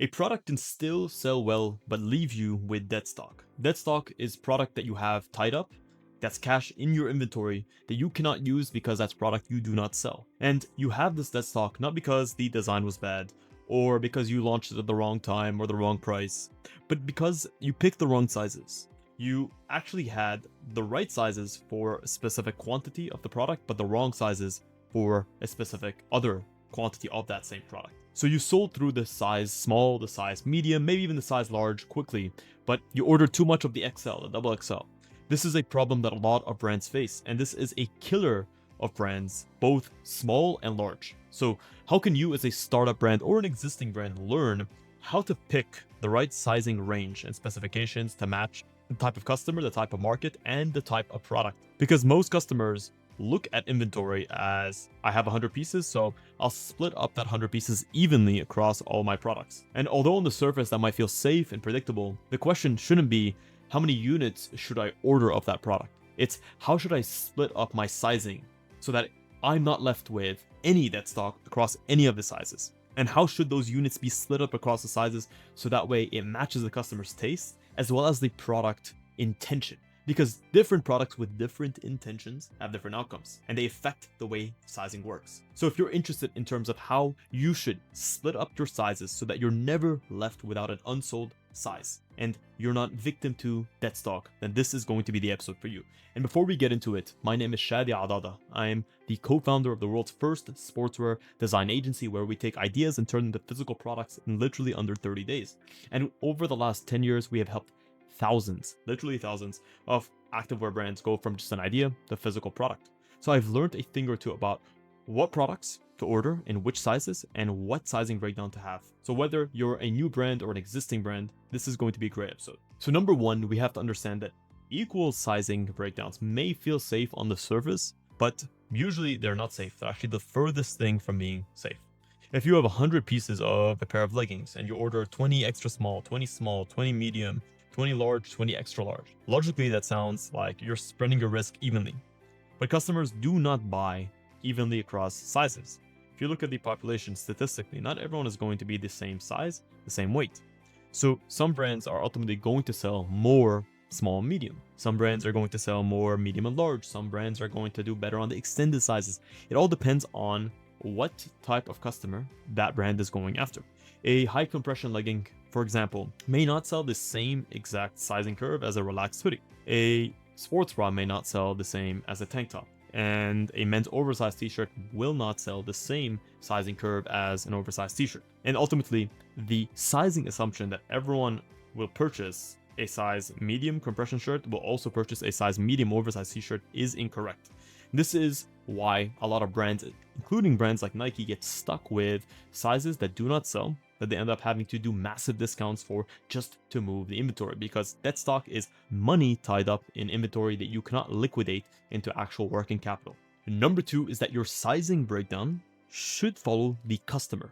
A product can still sell well, but leave you with dead stock. Dead stock is product that you have tied up, that's cash in your inventory that you cannot use because that's product you do not sell. And you have this dead stock not because the design was bad, or because you launched it at the wrong time or the wrong price, but because you picked the wrong sizes. You actually had the right sizes for a specific quantity of the product, but the wrong sizes for a specific other quantity of that same product. So you sold through the size small, the size medium, maybe even the size large quickly, but you ordered too much of the XL, the double XL. This is a problem that a lot of brands face, and this is a killer of brands, both small and large. So how can you as a startup brand or an existing brand learn how to pick the right sizing range and specifications to match the type of customer, the type of market, and the type of product? Because most customers look at inventory as I have 100 pieces, so I'll split up that 100 pieces evenly across all my products. And although on the surface that might feel safe and predictable, the question shouldn't be how many units should I order of that product? It's how should I split up my sizing so that I'm not left with any dead stock across any of the sizes? And how should those units be split up across the sizes so that way it matches the customer's taste as well as the product intention? Because different products with different intentions have different outcomes, and they affect the way sizing works. So if you're interested in terms of how you should split up your sizes so that you're never left without an unsold size and you're not victim to dead stock, then this is going to be the episode for you. And before we get into it, my name is Shadi Adada. I am the co-founder of the world's first sportswear design agency, where we take ideas and turn them into physical products in literally under 30 days. And over the last 10 years, we have helped thousands, literally thousands, of activewear brands go from just an idea to physical product. So I've learned a thing or two about what products to order in which sizes and what sizing breakdown to have. So whether you're a new brand or an existing brand, this is going to be a great episode. So number one, we have to understand that equal sizing breakdowns may feel safe on the surface, but usually they're not safe. They're actually the furthest thing from being safe. If you have 100 pieces of a pair of leggings and you order 20 extra small, 20 medium, 20 large, 20 extra large. Logically, that sounds like you're spreading your risk evenly. But customers do not buy evenly across sizes. If you look at the population statistically, not everyone is going to be the same size, the same weight. So some brands are ultimately going to sell more small and medium. Some brands are going to sell more medium and large. Some brands are going to do better on the extended sizes. It all depends on what type of customer that brand is going after. A high compression legging, for example, may not sell the same exact sizing curve as a relaxed hoodie. A sports bra may not sell the same as a tank top. And a men's oversized t-shirt will not sell the same sizing curve as an oversized t-shirt. And ultimately, the sizing assumption that everyone will purchase a size medium compression shirt will also purchase a size medium oversized t-shirt is incorrect. This is why a lot of brands, including brands like Nike, get stuck with sizes that do not sell, that they end up having to do massive discounts for just to move the inventory, because that stock is money tied up in inventory that you cannot liquidate into actual working capital. And number two is that your sizing breakdown should follow the customer,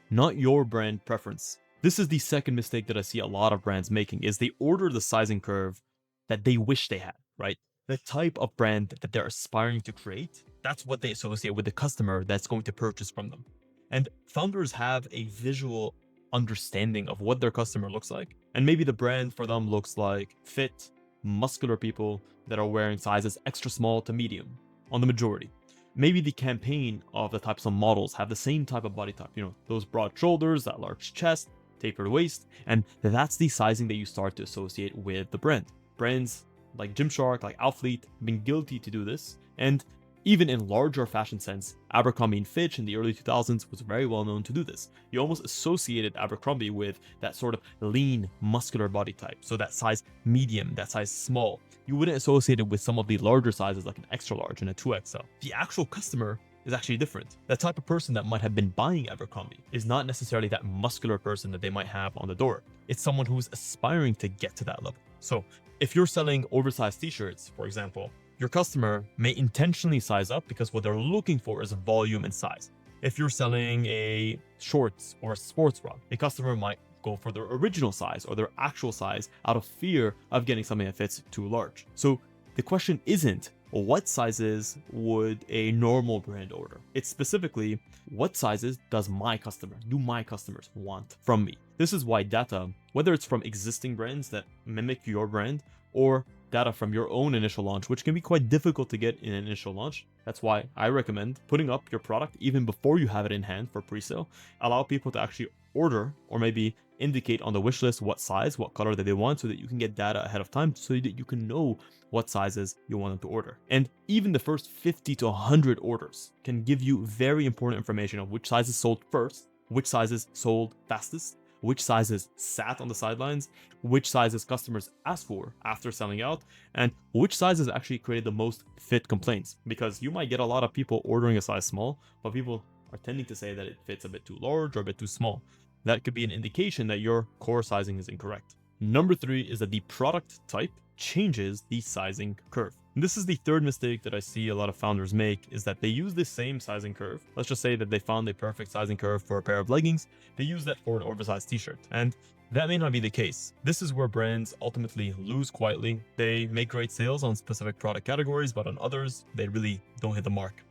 not your brand preference. This is the second mistake that I see a lot of brands making, is they order the sizing curve that they wish they had, right? The type of brand that they're aspiring to create, that's what they associate with the customer that's going to purchase from them. And founders have a visual understanding of what their customer looks like. And maybe the brand for them looks like fit, muscular people that are wearing sizes extra small to medium on the majority. Maybe the campaign of the types of models have the same type of body type, those broad shoulders, that large chest, tapered waist, and that's the sizing that you start to associate with the brand. Brands like Gymshark, like Outfleet, have been guilty to do this, and even in larger fashion sense, Abercrombie & Fitch in the early 2000s was very well known to do this. You almost associated Abercrombie with that sort of lean, muscular body type, so that size medium, that size small. You wouldn't associate it with some of the larger sizes like an extra large and a 2XL. The actual customer is actually different. That type of person that might have been buying Abercrombie is not necessarily that muscular person that they might have on the door. It's someone who's aspiring to get to that level. So if you're selling oversized t-shirts, for example, your customer may intentionally size up because what they're looking for is volume and size. If you're selling a shorts or a sports bra, a customer might go for their original size or their actual size out of fear of getting something that fits too large. So the question isn't what sizes would a normal brand order? It's specifically, what sizes do my customers want from me? This is why data, whether it's from existing brands that mimic your brand or data from your own initial launch, which can be quite difficult to get in an initial launch. That's why I recommend putting up your product even before you have it in hand for pre-sale. Allow people to actually order, or maybe indicate on the wish list what size, what color that they want, so that you can get data ahead of time so that you can know what sizes you want them to order. And even the first 50 to 100 orders can give you very important information of which sizes sold first, which sizes sold fastest, which sizes sat on the sidelines, which sizes customers asked for after selling out, and which sizes actually created the most fit complaints. Because you might get a lot of people ordering a size small, but people are tending to say that it fits a bit too large or a bit too small. That could be an indication that your core sizing is incorrect. Number 3 is that the product type changes the sizing curve. And this is the third mistake that I see a lot of founders make, is that they use the same sizing curve. Let's just say that they found a perfect sizing curve for a pair of leggings. They use that for an oversized t-shirt. And that may not be the case. This is where brands ultimately lose quietly. They make great sales on specific product categories, but on others, they really don't hit the mark.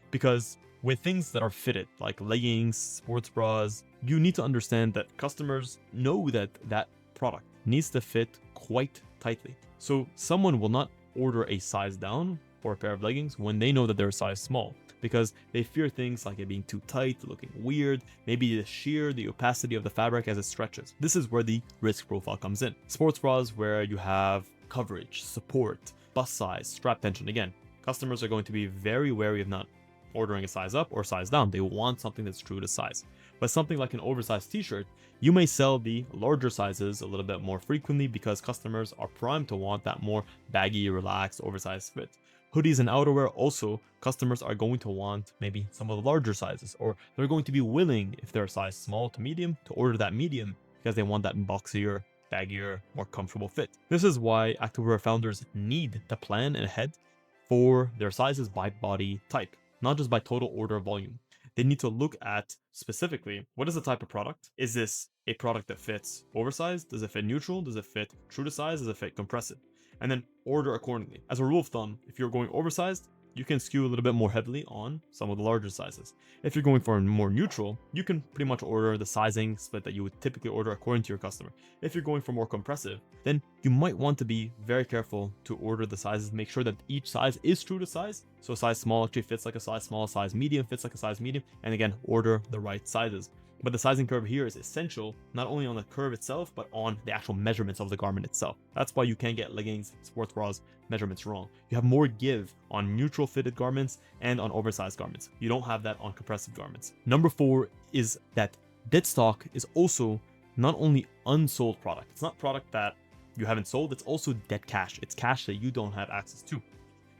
Because with things that are fitted, like leggings, sports bras, you need to understand that customers know that that product needs to fit quite tightly. So someone will not order a size down for a pair of leggings when they know that they're a size small, because they fear things like it being too tight, looking weird, maybe the shear, the opacity of the fabric as it stretches. This is where the risk profile comes in. Sports bras, where you have coverage, support, bust size, strap tension. Again, customers are going to be very wary of not ordering a size up or size down. They want something that's true to size. But something like an oversized t-shirt, you may sell the larger sizes a little bit more frequently because customers are primed to want that more baggy, relaxed, oversized fit. Hoodies and outerwear also, customers are going to want maybe some of the larger sizes, or they're going to be willing, if they're a size small to medium, to order that medium because they want that boxier, baggier, more comfortable fit. This is why activewear founders need to plan ahead for their sizes by body type, not just by total order volume. They need to look at specifically, what is the type of product? Is this a product that fits oversized? Does it fit neutral? Does it fit true to size? Does it fit compressive? And then order accordingly. As a rule of thumb, if you're going oversized, you can skew a little bit more heavily on some of the larger sizes. If you're going for more neutral, you can pretty much order the sizing split that you would typically order according to your customer. If you're going for more compressive, then you might want to be very careful to order the sizes, make sure that each size is true to size. So size small actually fits like a size small, size medium fits like a size medium, and again, order the right sizes. But the sizing curve here is essential, not only on the curve itself, but on the actual measurements of the garment itself. That's why you can't get leggings, sports bras, measurements wrong. You have more give on neutral fitted garments and on oversized garments. You don't have that on compressive garments. Number 4 is that dead stock is also not only unsold product. It's not product that you haven't sold, it's also dead cash. It's cash that you don't have access to,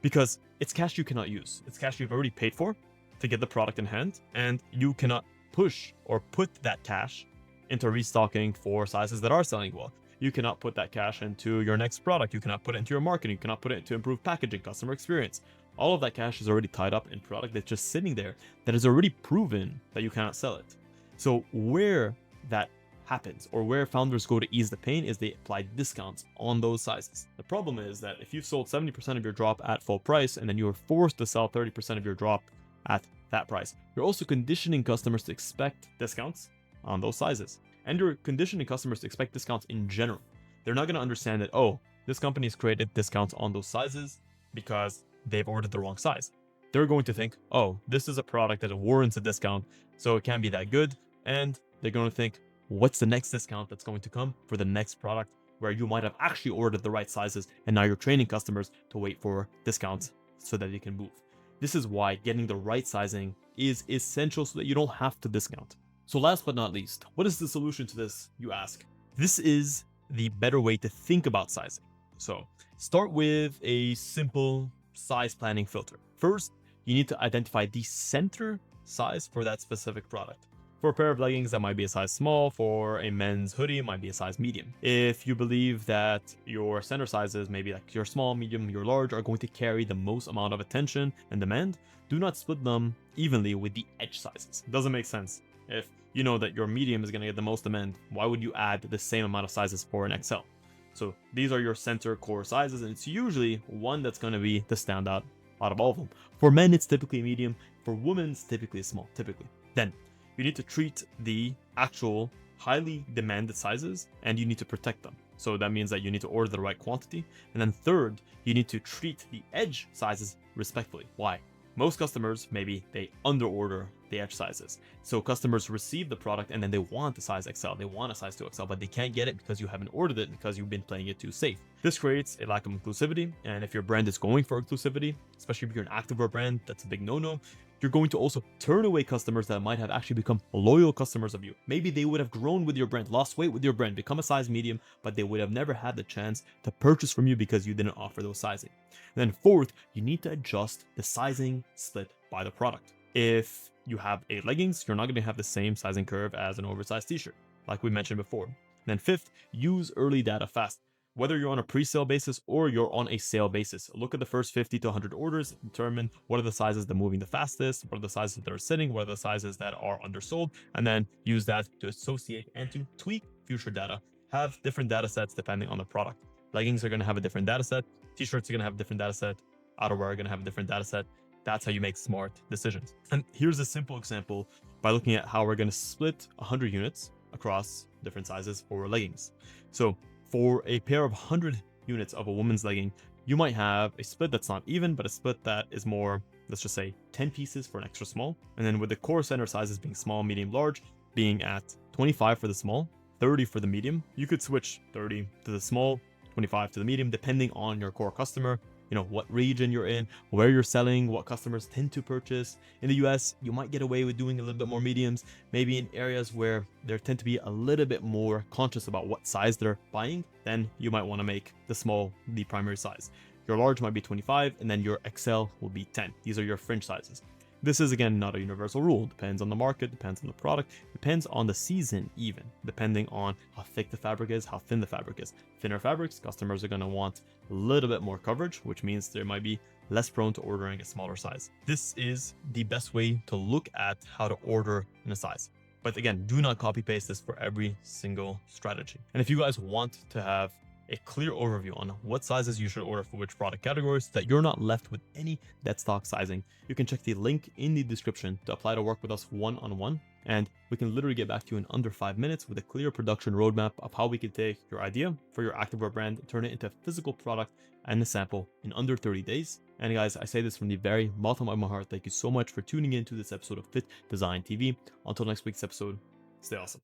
because it's cash you cannot use. It's cash you've already paid for to get the product in hand, and you cannot push or put that cash into restocking for sizes that are selling well. You cannot put that cash into your next product. You cannot put it into your marketing. You cannot put it to improve packaging, customer experience. All of that cash is already tied up in product that's just sitting there that is already proven that you cannot sell it. So where that happens, or where founders go to ease the pain, is they apply discounts on those sizes. The problem is that if you've sold 70% of your drop at full price and then you are forced to sell 30% of your drop at that price, you're also conditioning customers to expect discounts on those sizes. And you're conditioning customers to expect discounts in general. They're not going to understand that, oh, this company has created discounts on those sizes because they've ordered the wrong size. They're going to think, oh, this is a product that warrants a discount, so it can't be that good. And they're going to think, what's the next discount that's going to come for the next product where you might have actually ordered the right sizes, and now you're training customers to wait for discounts so that they can move. This is why getting the right sizing is essential so that you don't have to discount. So last but not least, what is the solution to this, you ask? This is the better way to think about sizing. So start with a simple size planning filter. First, you need to identify the center size for that specific product. For a pair of leggings, that might be a size small. For a men's hoodie, it might be a size medium. If you believe that your center sizes, maybe like your small, medium, your large, are going to carry the most amount of attention and demand, do not split them evenly with the edge sizes. It doesn't make sense. If you know that your medium is going to get the most demand, why would you add the same amount of sizes for an XL? So these are your center core sizes, and it's usually one that's going to be the standout out of all of them. For men, it's typically medium. For women, it's typically small, typically. Then you need to treat the actual highly demanded sizes, and you need to protect them. So that means that you need to order the right quantity. And then third, you need to treat the edge sizes respectfully. Why? Most customers, maybe they underorder the edge sizes. So customers receive the product and then they want the size XL, they want a size 2XL, but they can't get it because you haven't ordered it because you've been playing it too safe. This creates a lack of inclusivity. And if your brand is going for inclusivity, especially if you're an activewear brand, that's a big no-no. You're going to also turn away customers that might have actually become loyal customers of you. Maybe they would have grown with your brand, lost weight with your brand, become a size medium, but they would have never had the chance to purchase from you because you didn't offer those sizing. And then fourth, you need to adjust the sizing split by the product. If you have a leggings, you're not going to have the same sizing curve as an oversized t-shirt, like we mentioned before. And then fifth, use early data fast. Whether you're on a pre-sale basis or you're on a sale basis, look at the first 50 to 100 orders, determine what are the sizes that are moving the fastest, what are the sizes that are sitting, what are the sizes that are undersold, and then use that to associate and to tweak future data. Have different data sets depending on the product. Leggings are going to have a different data set, t-shirts are going to have a different data set, outerwear are going to have a different data set. That's how you make smart decisions. And here's a simple example by looking at how we're going to split 100 units across different sizes for leggings. So for a pair of 100 units of a woman's legging, you might have a split that's not even, but a split that is more, let's just say 10 pieces for an extra small. And then with the core center sizes being small, medium, large, being at 25 for the small, 30 for the medium, you could switch 30 to the small, 25 to the medium, depending on your core customer. You know, what region you're in, where you're selling, what customers tend to purchase. In the US, you might get away with doing a little bit more mediums, maybe in areas where they tend to be a little bit more conscious about what size they're buying, then you might want to make the small the primary size. Your large might be 25, and then your XL will be 10. These are your fringe sizes. This is, again, not a universal rule. Depends on the market, depends on the product, depends on the season even, depending on how thick the fabric is, how thin the fabric is. Thinner fabrics, customers are going to want a little bit more coverage, which means they might be less prone to ordering a smaller size. This is the best way to look at how to order in a size. But again, do not copy paste this for every single strategy. And if you guys want to have a clear overview on what sizes you should order for which product categories, so that you're not left with any dead stock sizing, you can check the link in the description to apply to work with us one-on-one. And we can literally get back to you in under 5 minutes with a clear production roadmap of how we can take your idea for your activewear brand, turn it into a physical product and a sample in under 30 days. And guys, I say this from the very bottom of my heart. Thank you so much for tuning in to this episode of Fit Design TV. Until next week's episode, stay awesome.